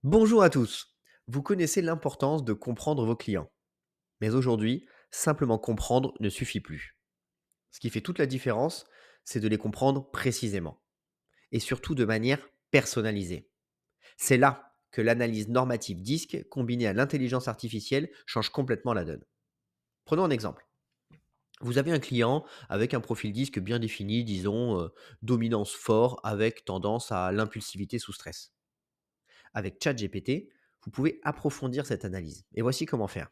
Bonjour à tous. Vous connaissez l'importance de comprendre vos clients. Mais aujourd'hui, simplement comprendre ne suffit plus. Ce qui fait toute la différence, c'est de les comprendre précisément. Et surtout de manière personnalisée. C'est là que l'analyse normative DISC combinée à l'intelligence artificielle change complètement la donne. Prenons un exemple. Vous avez un client avec un profil DISC bien défini, disons dominance fort avec tendance à l'impulsivité sous stress. Avec ChatGPT, vous pouvez approfondir cette analyse. Et voici comment faire.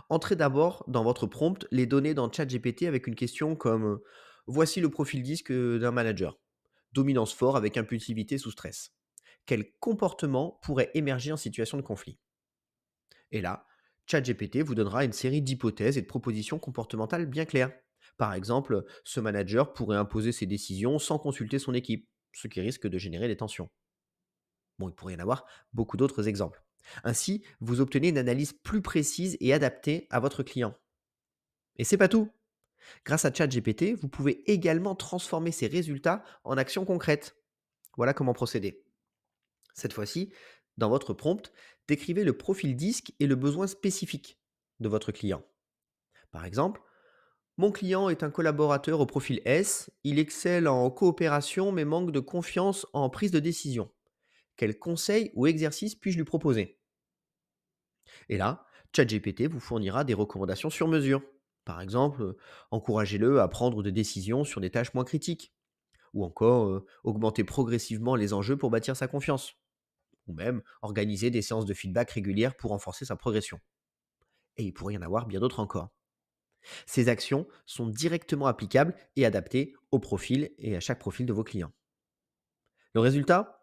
Entrez d'abord dans votre prompt les données dans ChatGPT avec une question comme voici le profil disque d'un manager. Dominance fort avec impulsivité sous stress. Quel comportement pourrait émerger en situation de conflit? Et là, ChatGPT vous donnera une série d'hypothèses et de propositions comportementales bien claires. Par exemple, ce manager pourrait imposer ses décisions sans consulter son équipe, ce qui risque de générer des tensions. Bon, il pourrait y en avoir beaucoup d'autres exemples. Ainsi, vous obtenez une analyse plus précise et adaptée à votre client. Et c'est pas tout. Grâce à ChatGPT, vous pouvez également transformer ces résultats en actions concrètes. Voilà comment procéder. Cette fois-ci, dans votre prompt, décrivez le profil disque et le besoin spécifique de votre client. Par exemple, mon client est un collaborateur au profil S, il excelle en coopération mais manque de confiance en prise de décision. Quels conseils ou exercices puis-je lui proposer? Et là, ChatGPT vous fournira des recommandations sur mesure. Par exemple, encouragez-le à prendre des décisions sur des tâches moins critiques. Ou encore, augmenter progressivement les enjeux pour bâtir sa confiance. Ou même organiser des séances de feedback régulières pour renforcer sa progression. Et il pourrait y en avoir bien d'autres encore. Ces actions sont directement applicables et adaptées au profil et à chaque profil de vos clients. Le résultat?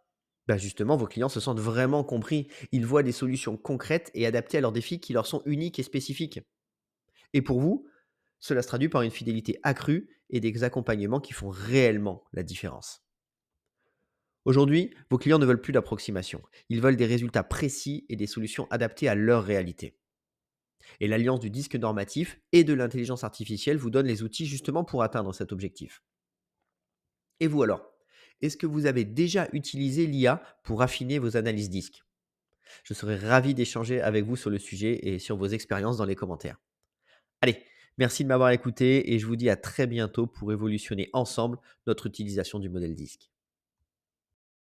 Bah justement, vos clients se sentent vraiment compris. Ils voient des solutions concrètes et adaptées à leurs défis qui leur sont uniques et spécifiques. Et pour vous, cela se traduit par une fidélité accrue et des accompagnements qui font réellement la différence. Aujourd'hui, vos clients ne veulent plus d'approximation. Ils veulent des résultats précis et des solutions adaptées à leur réalité. Et l'alliance du disque normatif et de l'intelligence artificielle vous donne les outils justement pour atteindre cet objectif. Et vous alors? Est-ce que vous avez déjà utilisé l'IA pour affiner vos analyses disques? Je serais ravi d'échanger avec vous sur le sujet et sur vos expériences dans les commentaires. Allez, merci de m'avoir écouté et je vous dis à très bientôt pour évolutionner ensemble notre utilisation du modèle disque.